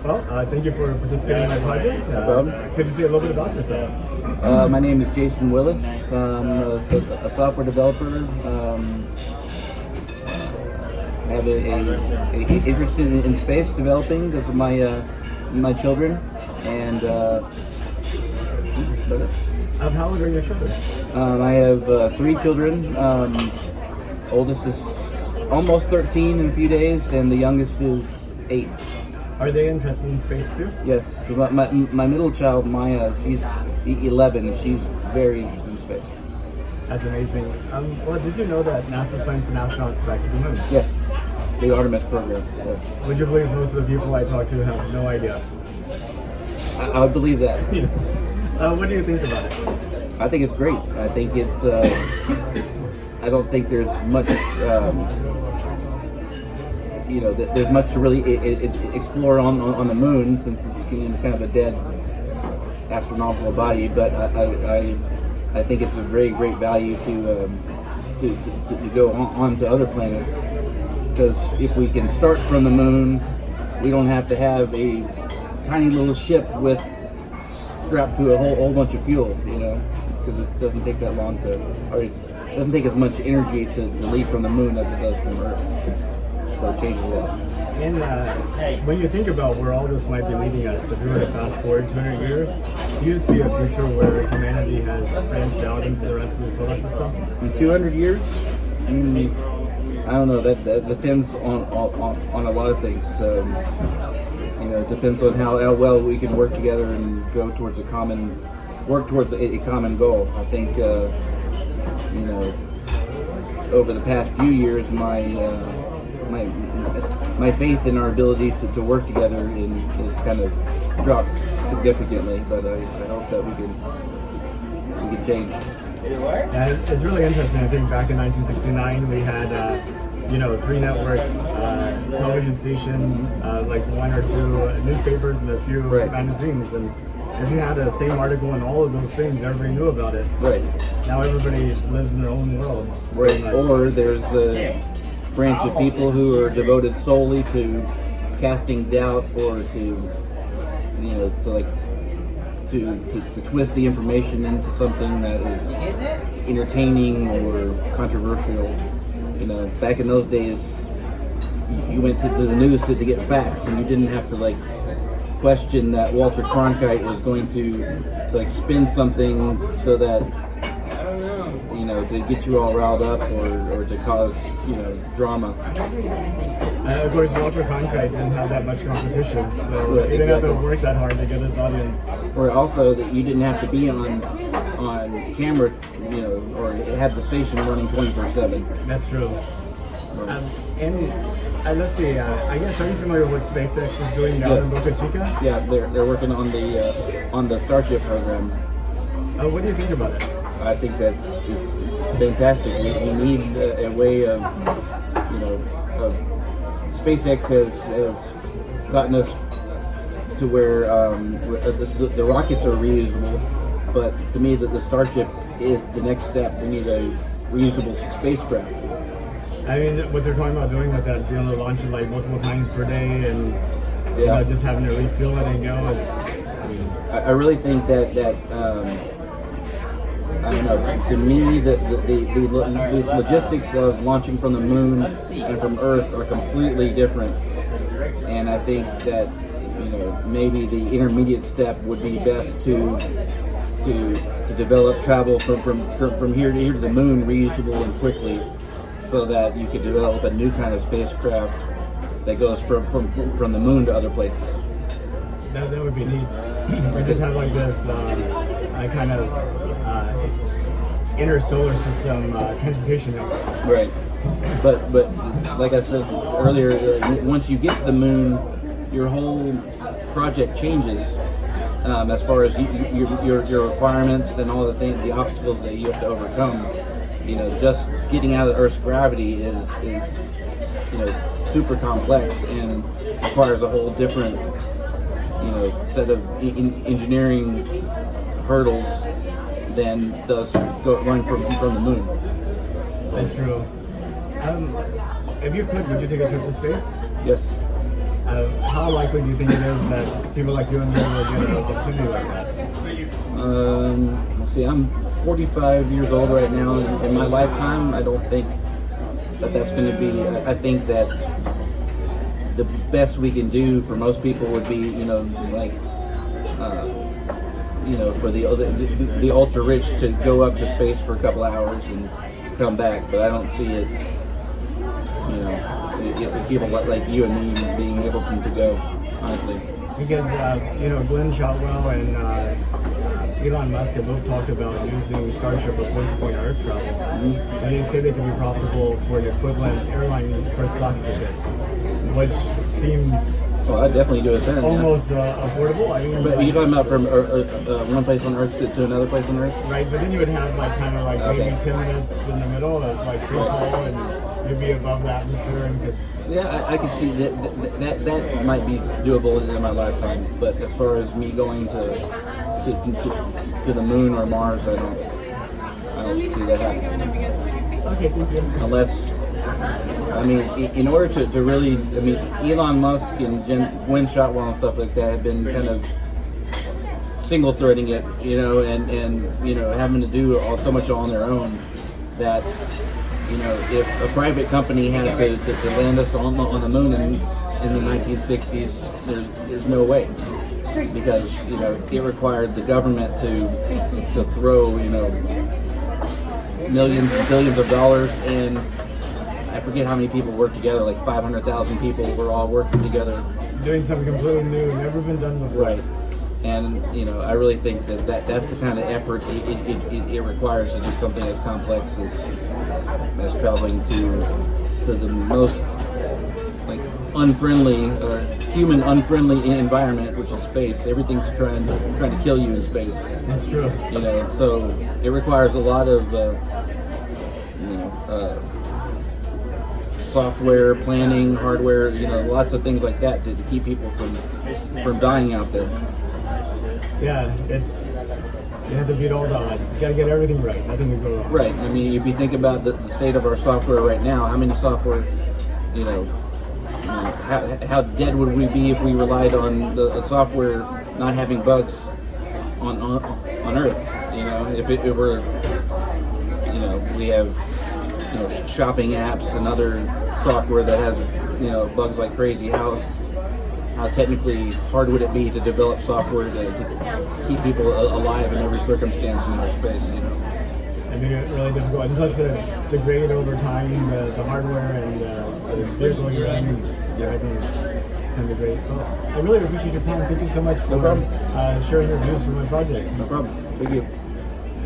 Well, thank you for participating in my project. No problem. Could you say a little bit about yourself? My name is Jason Willis. I'm a software developer. I have a interest in space developing because of my children, and How old are your children? I have 3 children. Oldest is almost 13 in a few days, and the youngest is 8. Are they interested in space too? Yes, so my middle child, Maya, she's 11. She's very interested in space. That's amazing. Well, did you know that NASA's planning to send astronauts back to the moon? Yes, the Artemis program. Yes. Would you believe most of the people I talk to have no idea? I would believe that. What do you think about it? I think it's great. I think it's. I don't think there's much. There's much to really explore on the moon, since it's kind of a dead astronomical body. But I think it's a very great value to go on to other planets, because if we can start from the moon, we don't have to have a tiny little ship strapped to a whole bunch of fuel, because it doesn't take that long or it doesn't take as much energy to leave from the moon as it does from Earth. So it changes a lot. And when you think about where all this might be leading us, if we were to fast forward 200 years, do you see a future where humanity has branched out into the rest of the solar system? In 200 years? I don't know. That depends on a lot of things. It depends on how well we can work together and go towards a common goal. I think over the past few years, my faith in our ability to work together is kind of dropped significantly, but I hope that we can change. Yeah, it's really interesting. I think back in 1969 we had 3 network television stations, like 1 or 2 newspapers and a few magazines, and if you had the same article in all of those things, everybody knew about it. Right. Now everybody lives in their own world. Right. Or there's a branch of people who are devoted solely to casting doubt, or to twist the information into something that is entertaining or controversial. Back in those days, you went to the news to get facts, and you didn't have to question that Walter Cronkite was going to spin something so that to get you all riled up or to cause drama. Of course, Walter Cronkite didn't have that much competition, so he didn't have to work that hard to get his audience. Or also that you didn't have to be on camera, or have the station running 24/7. That's true. And let's see. I guess, are you familiar with what SpaceX is doing down in Boca Chica? Yeah, they're working on the Starship program. What do you think about it? I think it's fantastic. We need a way of SpaceX has gotten us to where the rockets are reusable, but to me the Starship is the next step. We need a reusable spacecraft. I mean, what they're talking about doing with that, launch it multiple times per day, and just having to refuel it and go. I really think that I don't know. To me, the logistics of launching from the moon and from Earth are completely different, and I think that maybe the intermediate step would be best to develop travel from here to the moon reusable and quickly, so that you could develop a new kind of spacecraft that goes from the moon to other places. That would be neat. We just have this kind of inner solar system transportation network. Right. But like I said earlier, once you get to the moon, your whole project changes as far as your requirements and all the things, the obstacles that you have to overcome. Just getting out of Earth's gravity is super complex and requires a whole different set of engineering hurdles than does going from the moon. That's true. If you could, would you take a trip to space? Yes. how likely do you think it is that people like you and me will get an opportunity like that? Let's see, I'm 45 years old right now. In my lifetime, I don't think that that's going to be. I think that the best we can do for most people would be, like, for the ultra rich to go up to space for a couple hours and come back. But I don't see it. People like you and me being able to go, honestly. Because Glenn Shotwell and Elon Musk have both talked about using Starship for point-to-point Earth travel, and they say they can be profitable for an equivalent airline first class ticket, which seems well, I'd definitely do it then. Almost affordable. I mean, but are you talking about from one place on Earth to another place on Earth? Right, but then you would have maybe 10 minutes in the middle of free fall, and you'd be above the atmosphere and could. Yeah, I can see that might be doable in my lifetime. But as far as me going to the moon or Mars, I don't see that happening. Okay, thank you. Unless, in order to really, Elon Musk and Gwen Shotwell and stuff like that have been kind of single threading it, and having to do so much on their own that, if a private company had to land us on the moon in the 1960s, there's no way. Because it required the government to throw millions and billions of dollars, and I forget how many people worked together. Like 500,000 people were all working together, doing something completely new, never been done before. Right. And I really think that's the kind of effort it requires to do something as complex as traveling to the most unfriendly or human unfriendly environment, which is space. Everything's trying to kill you in space. That's true. So it requires a lot of software, planning, hardware, lots of things like that to keep people from dying out there. Yeah, you have to beat all the odds. You gotta get everything right. Nothing can go wrong. Right. If you think about the state of our software right now, how many software, how dead would we be if we relied on the software not having bugs on Earth? If it were, we have, shopping apps and other software that has, bugs like crazy. How technically hard would it be to develop software to keep people alive in every circumstance in outer space? I think it's really difficult. And plus, to degrade over time the hardware and the vehicle you're in, everything can degrade. Well, I really appreciate your time. Thank you so much for sharing your views for my project. No problem. Thank you.